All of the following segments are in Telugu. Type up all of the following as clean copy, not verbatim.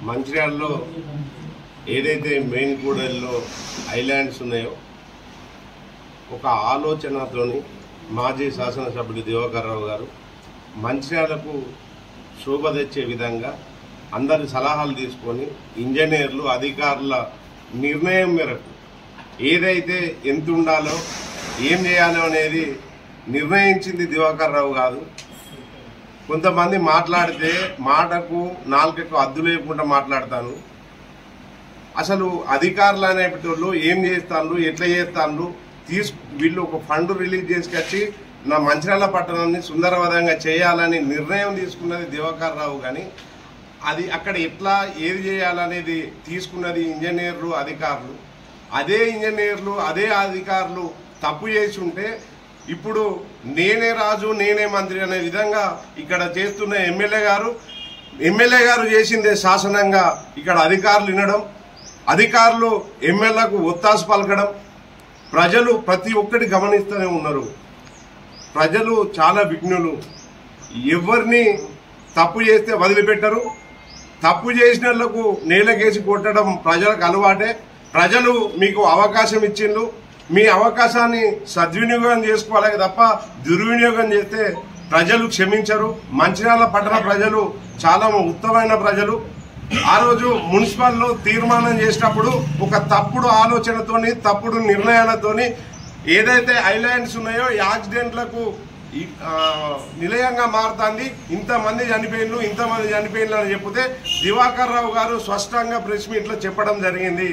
మంచిర్యాలలో ఏదైతే మెయిన్ కూడలిలో ఐలాండ్స్ ఉన్నాయో ఒక ఆలోచనతోని మాజీ శాసనసభ్యుడు దివాకర్ రావు గారు మంచిర్యాలకు శోభ తెచ్చే విధంగా అందరి సలహాలు తీసుకొని ఇంజనీర్లు అధికారుల నిర్ణయం మేరకు ఏదైతే ఎంత ఉండాలో ఏం చేయాలో అనేది నిర్ణయించింది దివాకర్ రావు కాదు. కొంతమంది మాట్లాడితే మాటకు నాలుకకు అద్దు లేకుండా మాట్లాడతాను. అసలు అధికారులు అనేటోళ్ళు ఏం చేస్తాను, ఎట్లా చేస్తాను, వీళ్ళు ఒక ఫండ్ రిలీజ్ చేసుకొచ్చి నా మంచిర్యాల పట్టణాన్ని సుందరవదంగా చేయాలని నిర్ణయం తీసుకున్నది దివాకర్ రావు. కానీ అది అక్కడ ఎట్లా ఏది చేయాలనేది తీసుకున్నది ఇంజనీర్లు అధికారులు. అదే ఇంజనీర్లు అదే అధికారులు తప్పు చేసి ఉంటే ఇప్పుడు నేనే రాజు నేనే మంత్రి అనే విధంగా ఇక్కడ చేస్తున్న ఎమ్మెల్యే గారు చేసిందే శాసనంగా ఇక్కడ అధికారులు వినడం, అధికారులు ఎమ్మెల్యేలకు ఒత్తాసు పలకడం. ప్రజలు ప్రతి ఒక్కటి గమనిస్తూనే ఉన్నారు. ప్రజలు చాలా విఘ్నులు. ఎవరిని తప్పు చేస్తే వదిలిపెట్టరు. తప్పు చేసిన వాళ్లకు నేలకేసి కొట్టడం ప్రజలకు అలవాటే. ప్రజలు మీకు అవకాశం ఇచ్చిండ్రు. మీ అవకాశాన్ని సద్వినియోగం చేసుకోవాలి తప్ప దుర్వినియోగం చేస్తే ప్రజలు క్షమించరు. మంచిర్యాల పట్టణ ప్రజలు చాలా ఉత్తమమైన ప్రజలు. ఆ రోజు మున్సిపల్లో తీర్మానం చేసినప్పుడు ఒక తప్పుడు ఆలోచనతోని తప్పుడు నిర్ణయాలతోని ఏదైతే ఐలాండ్స్ ఉన్నాయో యాక్సిడెంట్లకు నిలయంగా మారుతుంది. ఇంతమంది చనిపోయినలు అని చెప్తే దివాకర్ రావు గారు స్పష్టంగా ప్రెస్ మీట్ లో చెప్పడం జరిగింది.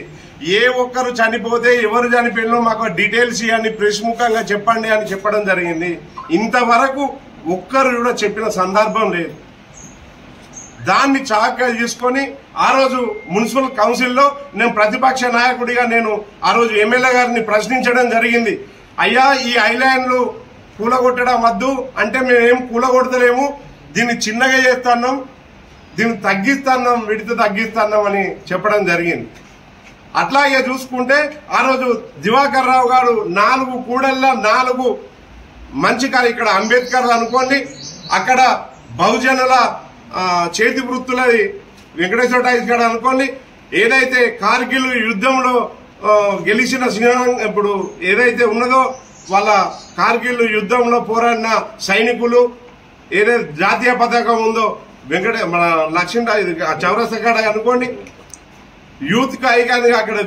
ఏ ఒక్కరు చనిపోతే ఎవరు చనిపోయినో మాకు డీటెయిల్స్ ఇవ్వండి, ప్రెస్ ముఖంగా చెప్పండి అని చెప్పడం జరిగింది. ఇంతవరకు ఒక్కరు కూడా చెప్పిన సందర్భం లేదు. దాన్ని చాకగా తీసుకొని ఆ రోజు మున్సిపల్ కౌన్సిల్లో నేను ప్రతిపక్ష నాయకుడిగా నేను ఆ రోజు ఎమ్మెల్యే గారిని ప్రశ్నించడం జరిగింది. అయ్యా, ఈ ఐలాండ్లు కూలగొట్టడం వద్దు అంటే మేమేం కూలగొడతలేము, దీన్ని చిన్నగా చేస్తున్నాం, దీన్ని తగ్గిస్తున్నాం, విడత తగ్గిస్తున్నాం అని చెప్పడం జరిగింది. అట్లాగే చూసుకుంటే ఆ రోజు దివాకర్ రావు గారు 4 కూడళ్ళ 4 మంచి ఇక్కడ అంబేద్కర్ అనుకోండి, అక్కడ బహుజనుల చేతి వృత్తులది వెంకటేశ్వర టైల్స్ కాడ అనుకోండి, ఏదైతే కార్గిల్ యుద్ధంలో గెలిచిన సింహం ఇప్పుడు ఏదైతే ఉన్నదో వాళ్ళ కార్గిల్ యుద్ధంలో పోరాడిన సైనికులు ఏదైతే జాతీయ పతాకం ఉందో మన లక్ష్మీ చౌరస్తా కాడ అనుకోండి, యూత్ కి ఐకాన్ అక్కడ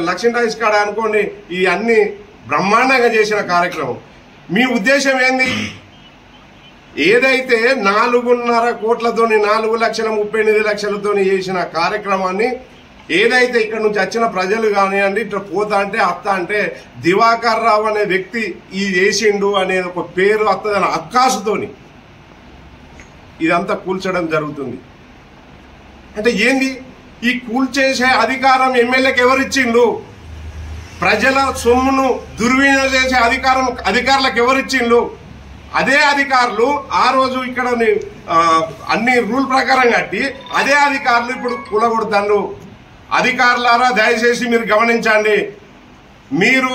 లక్ష్మీ టైల్స్ కాడ అనుకోండి, ఈ అన్ని బ్రహ్మాండంగా చేసిన కార్యక్రమం. మీ ఉద్దేశం ఏంది? ఏదైతే 4.5 కోట్లతోని 4,39,00,000 చేసిన కార్యక్రమాన్ని ఏదైతే ఇక్కడ నుంచి వచ్చిన ప్రజలు కానివ్వండి ఇట్లా పోతా అంటే అత్త అంటే దివాకర్ రావు అనే వ్యక్తి ఈ చేసిండు అనేది ఒక పేరు అత్తదన అక్కాసుతోని ఇదంతా కూల్చడం జరుగుతుంది. అంటే ఏంది? ఈ కూల్చేసే అధికారం ఎమ్మెల్యేకి ఎవరిచ్చిండు? ప్రజల సొమ్మును దుర్వినియోగం చేసే అధికారం అధికారులకు ఎవరిచ్చిండు? అదే అధికారులు ఆ రోజు ఇక్కడ అన్ని రూల్ ప్రకారం కట్టి అదే అధికారులు ఇప్పుడు కూలగొడతారు. అధికారులారా దయచేసి మీరు గమనించండి. మీరు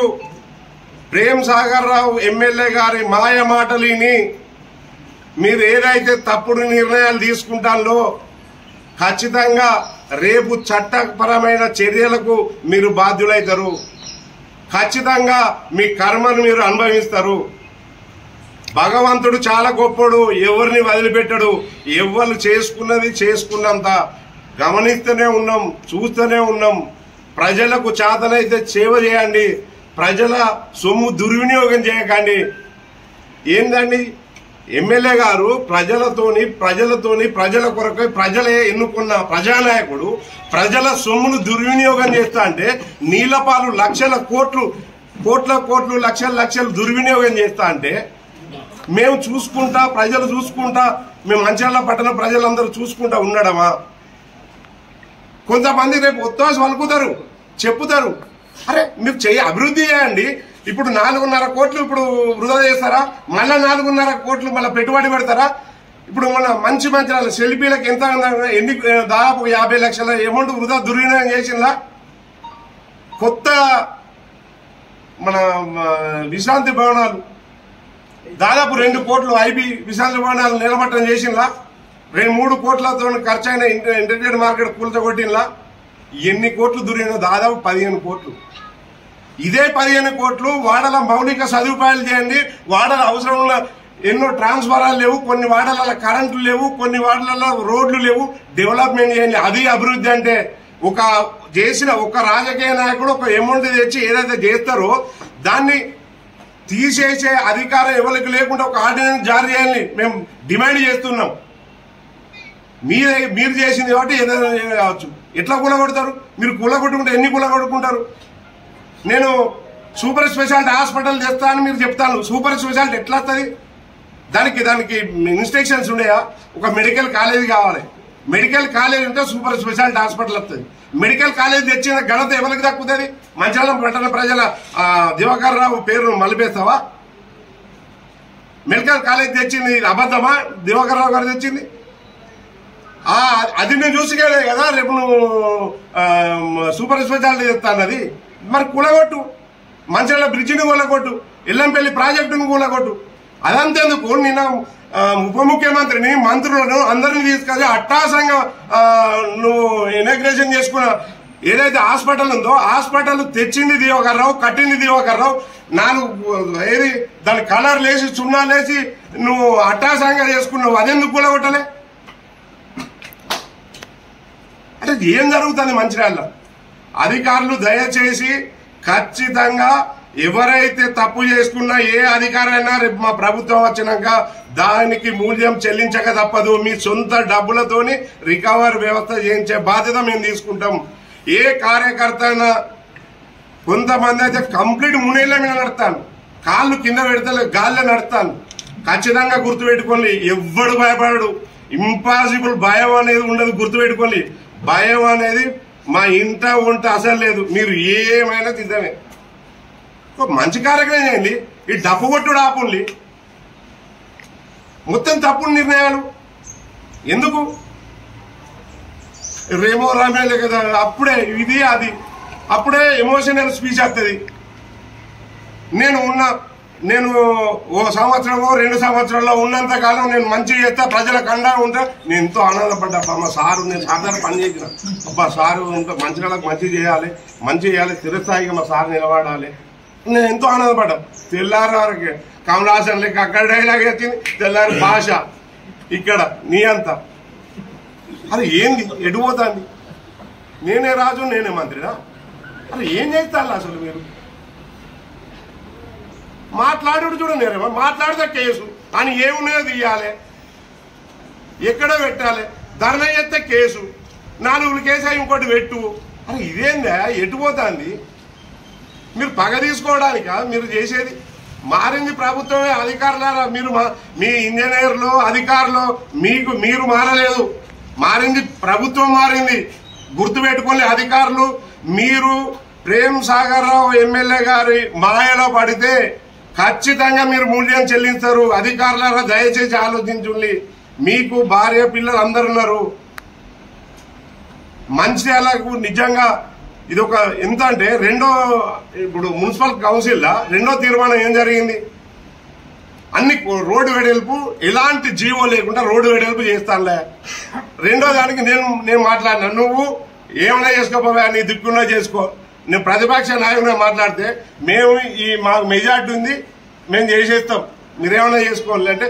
ప్రేమ్ సాగర్ రావు ఎమ్మెల్యే గారి మాయ మాటలిని మీరు ఏదైతే తప్పుడు నిర్ణయాలు తీసుకుంటారో ఖచ్చితంగా రేపు చట్టపరమైన చర్యలకు మీరు బాధ్యులైతారు. ఖచ్చితంగా మీ కర్మను మీరు అనుభవిస్తారు. భగవంతుడు చాలా గొప్పడు, ఎవరిని వదిలిపెట్టడు. ఎవరు చేసుకున్నది చేసుకున్నంత గమనిస్తూనే ఉన్నాం, చూస్తూనే ఉన్నాం. ప్రజలకు చేతనైతే సేవ చేయండి, ప్రజల సొమ్ము దుర్వినియోగం చేయకండి. ఏందండి ఎమ్మెల్యే గారు ప్రజలతోని ప్రజల కొరకై ప్రజలే ఎన్నుకున్న ప్రజానాయకుడు ప్రజల సొమ్మును దుర్వినియోగం చేస్తా అంటే నీళ్లపాలు లక్షల కోట్లు లక్షలు దుర్వినియోగం చేస్తా అంటే మేము చూసుకుంటా ప్రజలు చూసుకుంటా మేము మంచిర్యాల పట్టణ ప్రజలందరూ చూసుకుంటా ఉండడమా? కొంతమంది రేపు ఒత్తాసు పలుకుతారు, చెప్పుతారు, అరే మీరు అభివృద్ధి చేయండి. ఇప్పుడు 4.5 కోట్లు ఇప్పుడు వృధా చేస్తారా? మళ్ళా 4.5 కోట్లు మళ్ళీ పెట్టుబడి పెడతారా? ఇప్పుడు మన మంచిర్యాల సెల్ఫీలకు ఎంత దాదాపు 50 లక్షల అమౌంట్ వృధా దుర్వినియోగం చేసిందా? కొత్త మన విశ్రాంతి భవనాలు దాదాపు 2 కోట్లు ఐబీ విశాల భవనాలు నిలబట్టడం చేసిందా? 2-3 కోట్లతో ఖర్చు అయిన ఇంటర్మీడియట్ మార్కెట్ కూల్చగొట్టినలా ఎన్ని కోట్లు దురిగిన దాదాపు 15 కోట్లు. ఇదే 15 కోట్లు వాడల మౌలిక సదుపాయాలు చేయండి. వాడల అవసరం ఉన్న ఎన్నో ట్రాన్స్ఫారాలు లేవు, కొన్ని వాడల కరెంట్లు లేవు, కొన్ని వాడలలో రోడ్లు లేవు, డెవలప్మెంట్ చేయండి. అది అభివృద్ధి అంటే. ఒక రాజకీయ నాయకుడు ఒక అమౌంట్ తెచ్చి ఏదైతే చేస్తారో దాన్ని తీసేసే అధికారం ఎవరికి లేకుండా ఒక ఆర్డినెన్స్ జారీ చేయాలని మేము డిమాండ్ చేస్తున్నాం. మీరు చేసింది కాబట్టి ఏదైనా కావచ్చు. ఎట్లా కూలగొడతారు? మీరు కూలగొట్టుకుంటే ఎన్ని కూలగొట్టుకుంటారు? నేను సూపర్ స్పెషాలిటీ హాస్పిటల్ తెస్తానని మీరు చెప్తాను. సూపర్ స్పెషాలిటీ ఎట్లా వస్తుంది? దానికి ఇన్స్ట్రక్షన్స్ ఉన్నాయా? ఒక మెడికల్ కాలేజీ కావాలి. మెడికల్ కాలేజ్ ఉంటే సూపర్ స్పెషాలిటీ హాస్పిటల్ వస్తుంది. మెడికల్ కాలేజ్ తెచ్చిన ఘనత ఎవరికి దక్కుతుంది? మంచిర్యాల పట్టణ ప్రజల దివాకర్ రావు పేరును మలిపేస్తావా? మెడికల్ కాలేజ్ తెచ్చింది అబద్ధమా? దివాకర్ రావు గారు తెచ్చింది. అది నేను చూసుకోలేదు కదా. రేపు నువ్వు సూపర్ స్పెషాలిటీ తెస్తాను. అది మరి కూలగొట్టు. మంచిర్యాల బ్రిడ్జిని కూలగొట్టు, ఎల్లంపల్లి ప్రాజెక్టును కూలగొట్టు. అదంతేందుకు నిన్న ఉప ముఖ్యమంత్రిని, మంత్రులను అందరినీ తీసుకొని అట్టాసంగా నువ్వు ఇనాగ్రేషన్ చేసుకున్న ఏదైతే హాస్పిటల్ ఉందో హాస్పిటల్ తెచ్చింది దివాకర్ రావు, కట్టింది దివాకర్ రావు. 4 దాని కలర్ లేసి చున్నాలేసి నువ్వు అట్టాసంగా చేసుకున్నావు. అదెందుకు కూలగొట్టలే? అంటే ఏం జరుగుతుంది మంచిర్యాలలో? అధికారులు దయచేసి ఖచ్చితంగా ఎవరైతే తప్పు చేసుకున్నా ఏ అధికారైనా రేపు మా ప్రభుత్వం వచ్చినాక దానికి మూల్యం చెల్లించక తప్పదు. మీ సొంత డబ్బులతోని రికవర్ వ్యవస్థ చేయించే బాధ్యత మేము తీసుకుంటాం. ఏ కార్యకర్త అయినా కొంతమంది అయితే కంప్లీట్ మునేళ్ల మీద నడతాను, కాళ్ళు కింద పెడతలే, గాల్లో నడతాను. ఖచ్చితంగా గుర్తుపెట్టుకోండి, ఎవ్వడు భయపడడు. ఇంపాసిబుల్ భయం అనేది ఉండదు. గుర్తుపెట్టుకోండి, భయం అనేది మా ఇంట ఉంటే అసలు లేదు. మీరు ఏమైనా సిద్ధమే. మంచి కార్యక్రమం చేయండి. ఈ డప్పు కొట్టుడు ఆపుండి. మొత్తం తప్పుడు నిర్ణయాలు ఎందుకు? రేమో రామేలే కదా, అప్పుడే ఇది అది, అప్పుడే ఎమోషనల్ స్పీచ్ వస్తుంది. నేను 1 సంవత్సరమో 2 సంవత్సరాల్లో ఉన్నంత కాలం నేను మంచి చేస్తా, ప్రజలకు అండా ఉంటా. నేను ఎంతో ఆనందపడ్డా. మా సారు, నేను సాధారణ పని చేసిన అబ్బా సారు ఉంటే మంచి వాళ్ళకి మంచి చేయాలి, స్థిరస్థాయిగా మా సార్ నిలబడాలి. నేను ఎంతో ఆనందపడ్డా. తెల్లారి వరకు కమల్ హాసన్ లెక్క అక్కడ డైలాగ్ వచ్చింది, తెల్లారి భాష ఇక్కడ నీ అంతా. అది ఏంది? ఎటుపోతాంది? నేనే రాజు, నేనే మంత్రినా? అది ఏం చేస్తాను అసలు? మీరు మాట్లాడు చూడండి. మాట్లాడితే కేసు అని ఏమున్నాయో తీయాలి, ఎక్కడ పెట్టాలి, ధర్నా చేస్తే కేసు, 4 కేసు ఇంకోటి పెట్టు. అది ఇదేందా? ఎటుపోతాంది? మీరు పగ తీసుకోవడానికా మీరు చేసేది? మారింది ప్రభుత్వమే. అధికారులారా, మీరు మీ ఇంజనీర్లు అధికారులు మీరు మారలేదు. మారింది ప్రభుత్వం, మారింది. గుర్తుపెట్టుకోండి అధికారులు. మీరు ప్రేమ్ సాగర్ రావు ఎమ్మెల్యే గారి మాయలో పడితే ఖచ్చితంగా మీరు మూల్యం చెల్లిస్తారు. అధికారులారా దయచేసి ఆలోచించండి. మీకు భార్య పిల్లలు అందరున్నారు. మంచిర్యాలకు నిజంగా ఇది ఒక ఎంత అంటే ఇప్పుడు మున్సిపల్ కౌన్సిల్లో 2వ తీర్మానం ఏం జరిగింది? అన్ని రోడ్డు వెడల్పు ఎలాంటి జీవో లేకుండా రోడ్డు వెడల్పు చేస్తానులే. 2వ దానికి నేను మాట్లాడినా, నువ్వు ఏమైనా చేసుకోపోవా, నీ దిక్కున్నా చేసుకో. నేను ప్రతిపక్ష నాయకుడిగా మాట్లాడితే మాకు మెజార్టీ ఉంది, మేము చేసేస్తాం, మీరేమైనా చేసుకోవాలి అంటే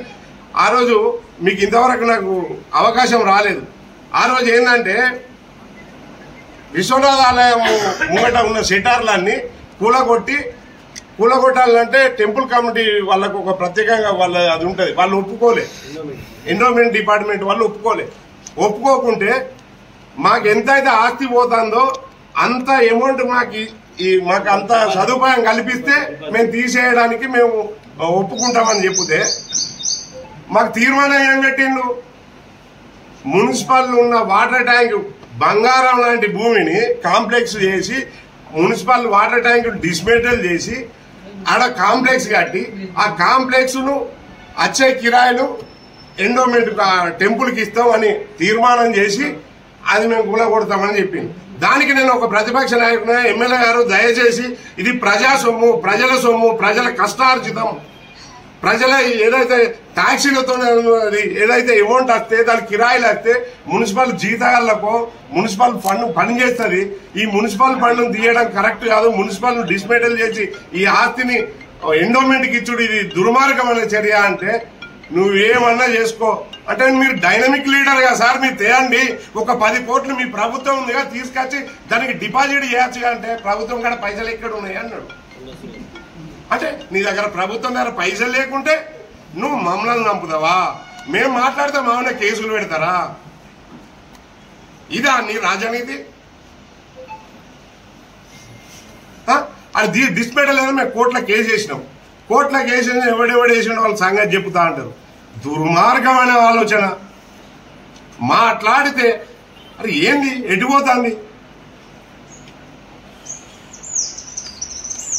ఆ రోజు మీకు ఇంతవరకు నాకు అవకాశం రాలేదు. ఆ రోజు ఏంటంటే విశ్వనాథ ఆలయం ముంగట ఉన్న సెటార్లన్నీ కూలగొట్టాలంటే టెంపుల్ కమిటీ వాళ్ళకు ఒక ప్రత్యేకంగా అది ఉంటుంది. వాళ్ళు ఒప్పుకోలే. ఎండోమెంట్ డిపార్ట్మెంట్ వాళ్ళు ఒప్పుకోకుంటే మాకు ఎంతైతే ఆస్తి పోతుందో అంత అమౌంట్ మాకు అంత సదుపాయం కల్పిస్తే మేము తీసేయడానికి మేము ఒప్పుకుంటామని చెప్తే మాకు తీర్మానం ఏం పెట్టిండు? మున్సిపల్ ఉన్న వాటర్ ట్యాంక్ బంగారం లాంటి భూమిని కాంప్లెక్స్ చేసి మున్సిపల్ వాటర్ ట్యాంక్ డిస్మేటల్ చేసి ఆడ కాంప్లెక్స్ కట్టి ఆ కాంప్లెక్స్ ను వచ్చే కిరాయిలు ఎండోమెంట్ టెంపుల్కి ఇస్తామని తీర్మానం చేసి అది మేము కూలగొడతామని చెప్పింది. దానికి నేను ఒక ప్రతిపక్ష నాయకుడు ఎమ్మెల్యే గారు దయచేసి ఇది ప్రజా సొమ్ము, ప్రజల సొమ్ము, ప్రజల కష్టార్జితం, ప్రజల ఏదైతే ట్యాక్సీలతో ఏదైతే అమౌంట్ వస్తే దాని కిరాయిలు వస్తే మున్సిపల్ జీతాలకో మున్సిపల్ ఫండ్ పనిచేస్తుంది. ఈ మున్సిపల్ ఫండ్ తీయడం కరెక్ట్ కాదు. మున్సిపల్ డిస్మేటల్ చేసి ఈ ఆస్తిని ఎండోమెంట్కి ఇచ్చుడు ఇది దుర్మార్గమైన చర్య. అంటే నువ్వేమన్నా చేసుకో అంటే మీరు డైనమిక్ లీడర్ గా సార్ మీరు తేయండి. ఒక 10 కోట్లు మీ ప్రభుత్వం ఉందిగా తీసుకొచ్చి దానికి డిపాజిట్ చేయొచ్చు. అంటే ప్రభుత్వం కూడా పైసలు ఎక్కడ ఉన్నాయి అన్నాడు. అంటే నీ దగ్గర ప్రభుత్వం దగ్గర పైసలు లేకుంటే నువ్వు మమ్మల్ని నమ్ముతావా? మేము మాట్లాడితే మామూలుగా కేసులు పెడతారా? ఇదా నీ రాజనీతి? అది డిస్పేట లేదా మేము కోర్టులో కేసు వేసినాం. కోర్టులో కేసు వేసిన ఎవడెవడు వేసిన వాళ్ళ సంగతి చెప్తా అంటారు. దుర్మార్గమైన ఆలోచన. మాట్లాడితే అది ఏంది ఎటుపోతుంది?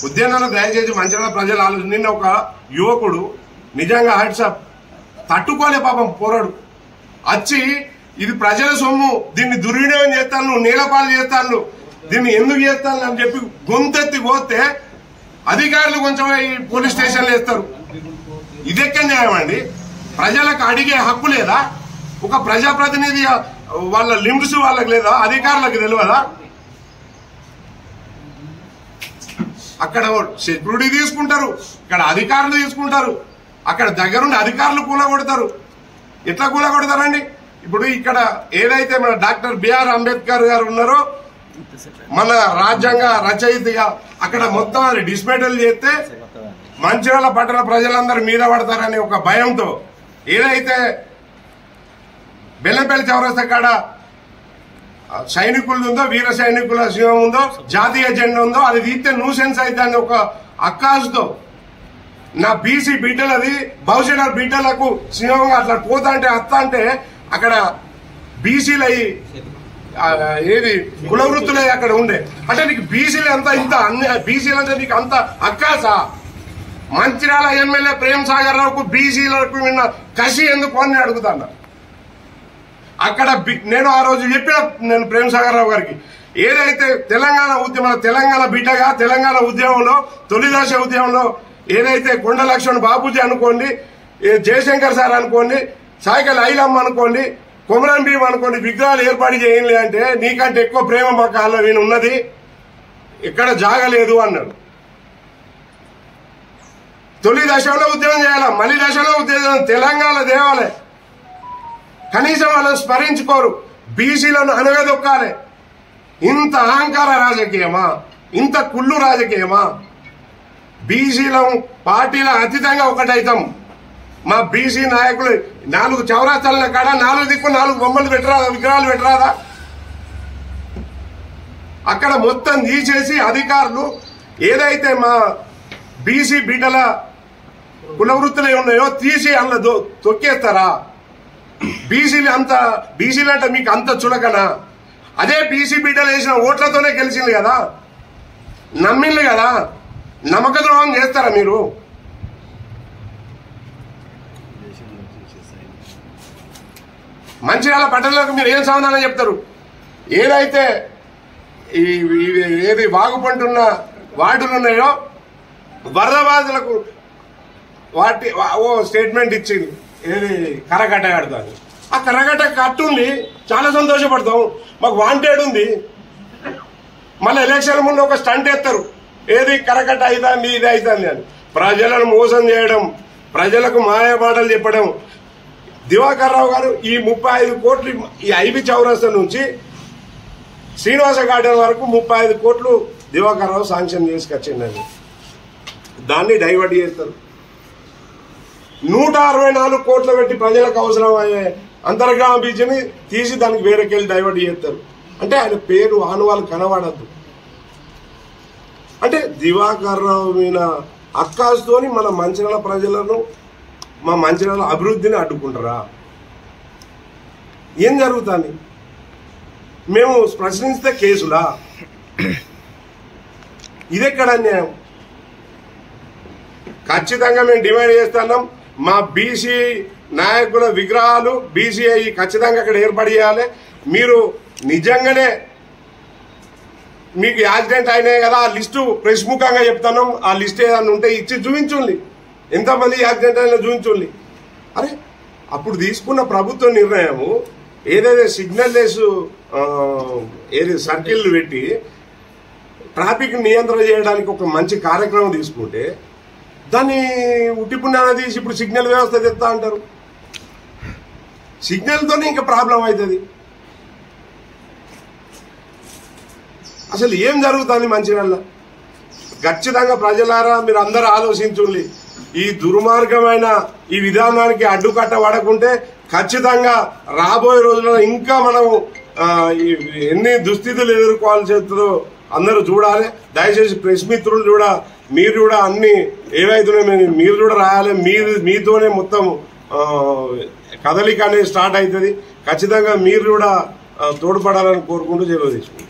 ఉద్యానాలు దయచేసి మంచిగా ప్రజలు ఆలోచన. నిన్న ఒక యువకుడు నిజంగా హ్యాట్సాప్ తట్టుకోలే పాపం పోరాడు వచ్చి ఇది ప్రజల సొమ్ము దీన్ని దుర్వినియోగం చేస్తాను నీలపాలు చేస్తాను దీన్ని ఎందుకు చేస్తాను అని చెప్పి గొంతెత్తి పోతే అధికారులు కొంచెం పోలీస్ స్టేషన్లు వేస్తారు. ఇదెక్కడ న్యాయం అండి? ప్రజలకు అడిగే హక్కు లేదా? ఒక ప్రజాప్రతినిధి వాళ్ళ లిమిట్స్ వాళ్ళకి లేదా? అధికారులకు తెలియదా? అక్కడ సెక్యూరిటీ తీసుకుంటారు, ఇక్కడ అధికారులు తీసుకుంటారు, అక్కడ దగ్గరుండి అధికారులు కూలగొడతారు. ఎట్లా కూలగొడతారండి? ఇప్పుడు ఇక్కడ ఏదైతే మన డాక్టర్ బిఆర్ అంబేద్కర్ గారు ఉన్నారో మన రాజ్యాంగ రచయితగా అక్కడ మొత్తం అది డిస్మేటల్ చేస్తే మంచిర్యాల పట్టణ ప్రజలందరూ మీద పడతారని ఒక భయంతో ఏదైతే బెల్లంపల్లి చౌరస్తా కాడ సైనికులు ఉందో వీర సైనికుల సింహం ఉందో జాతీయ జెండా ఉందో అది తీస్తే న్యూసెన్స్ అవుతుంది ఒక అక్కాసుతో నా బీసీ బిడ్డలది భవిష్యత్ బిడ్డలకు సింహంగా అట్లా పోతా అంటే అత్త అంటే అక్కడ బీసీలు అయ్యి ఏది కుల వృత్తులే అక్కడ ఉండే అంటే నీకు బీసీలు అంతా ఇంత అన్ని బీసీలు అంటే నీకు అంత అక్కాసా? మంచిర్యాల ఎమ్మెల్యే ప్రేమ్ సాగర్ రావుకు బీసీలకు నిన్న కసి ఎందుకు అని అడుగుతాను. అక్కడ నేను ఆ రోజు చెప్పిన నేను ప్రేమ్ సాగర్ రావు గారికి ఏదైతే తెలంగాణ ఉద్యమం తెలంగాణ బిడ్డగా తెలంగాణ ఉద్యమంలో తొలి దశ ఉద్యమంలో ఏదైతే కొండ లక్ష్మణ్ బాబుజీ అనుకోండి జయశంకర్ సార్ అనుకోండి సాయికల్ ఐలమ్మ అనుకోండి కొమరం భీమ్ అనుకోండి విగ్రహాలు ఏర్పాటు చేయండి అంటే నీకంటే ఎక్కువ ప్రేమ మా కాళ్ళ నేను ఉన్నది ఇక్కడ జాగలేదు అన్నాడు. తొలి దశలో ఉద్యమం చేయాల మళ్ళీ దశలో ఉద్యమం తెలంగాణ దేవాలే కనీసం వాళ్ళని స్మరించుకోరు. బీసీలను అనగదొక్కాలి. ఇంత అహంకార రాజకీయమా? ఇంత కుళ్ళు రాజకీయమా? బీసీలం పార్టీల అతీతంగా ఒకటైతాం. మా బీసీ నాయకులు 4 చౌరాస్తాల కాడ 4 దిక్కు 4 బొమ్మలు పెట్టరాదా? విగ్రహాలు పెట్టరాదా? అక్కడ మొత్తం తీసేసి అధికారులు ఏదైతే మా బీసీ బిడ్డల కుల వృత్తులు ఉన్నాయో తీసి అందులో తొక్కేస్తారా? బీసీలు అంటే మీకు అంత చులకనా? అదే బీసీ బిడ్డలు వేసిన ఓట్లతోనే గెలిచింది కదా, నమ్మింది కదా, నమ్మక ద్రోహం చేస్తారా మీరు? మంచిర్యాల పట్టణాలకు మీరు ఏం సమాధానం చెప్తారు? ఏదైతే ఏది వాగుపంటున్న వార్డులు ఉన్నాయో వరద బాధితులకు వాటి స్టేట్మెంట్ ఇచ్చింది ఏది కరకట్ట కడతాను. ఆ కరకట్ట కట్టుంది చాలా సంతోషపడతాం. మాకు వాంటెడ్ ఉంది. మళ్ళీ ఎలక్షన్ ముందు ఒక స్టంట్ ఎత్తారు ఏది కరకట్ట అవుతుంది ఇది అవుతుంది అని. ప్రజలను మోసం చేయడం, ప్రజలకు మాయమాటలు చెప్పడం. దివాకర్ రావు గారు ఈ 35 కోట్లు ఈ ఐబీ చౌరస్తా నుంచి శ్రీనివాస గార్డెన్ వరకు 35 కోట్లు దివాకర్ రావు శాంక్షన్ చేసుకొచ్చిందండి. దాన్ని డైవర్ట్ చేస్తారు. 164 కోట్లు పెట్టి ప్రజలకు అవసరం అయ్యే అంతర్గ్రామ బీచ్ని తీసి దానికి వేరేకెళ్ళి డైవర్ట్ చేస్తారు. అంటే ఆయన పేరు ఆనవాళ్ళు కనబడద్దు. అంటే దివాకర్ రావు మీద అక్కాసుతోని మన మంచిర్యాల ప్రజలను మా మంచిర్యాల అభివృద్ధిని అడ్డుకుంటారా? ఏం జరుగుతుంది? మేము ప్రశ్నిస్తే కేసులా? ఇదెక్కడ అన్యాయం? ఖచ్చితంగా మేము డిమాండ్ చేస్తున్నాం. మా బీసీ నాయకుల విగ్రహాలు బీసీఐ ఖచ్చితంగా అక్కడ ఏర్పాటు చేయాలి. మీరు నిజంగానే మీకు యాక్సిడెంట్ అయినాయి కదా ఆ లిస్టు ప్రెస్ ముఖంగా చెప్తున్నాం. ఆ లిస్ట్ ఏదన్నా ఉంటే ఇచ్చి చూపించండి. ఎంతమంది యాక్సిడెంట్ అయినా చూపించండి. అరే అప్పుడు తీసుకున్న ప్రభుత్వ నిర్ణయము ఏదైతే సిగ్నల్ లెస్ ఏది సర్కిల్ పెట్టి ట్రాఫిక్ నియంత్రణ చేయడానికి ఒక మంచి కార్యక్రమం తీసుకుంటే దాన్ని ఉట్టిపుణ్యాన తీసి ఇప్పుడు సిగ్నల్ వ్యవస్థ తెస్తా అంటారు. సిగ్నల్తోనే ఇంకా ప్రాబ్లం అవుతుంది. అసలు ఏం జరుగుతుంది మంచిర్యాలలో? ఖచ్చితంగా ప్రజలారా మీరు అందరూ ఆలోచించుండి. ఈ దుర్మార్గమైన ఈ విధానానికి అడ్డుకట్ట పడకుంటే ఖచ్చితంగా రాబోయే రోజుల్లో ఇంకా మనం ఎన్ని దుస్థితులు ఎదుర్కోవాల్సి వస్తుందో అందరూ చూడాలి. దయచేసి ప్రెస్ మిత్రులు కూడా మీరు కూడా అన్ని ఏవైతున్నాయో మీరు కూడా రాయాలి. మీతోనే మొత్తం కదలిక అనేది స్టార్ట్ అవుతుంది. ఖచ్చితంగా మీరు కూడా తోడ్పడాలని కోరుకుంటూ సెలవు తీసుకుంటాం.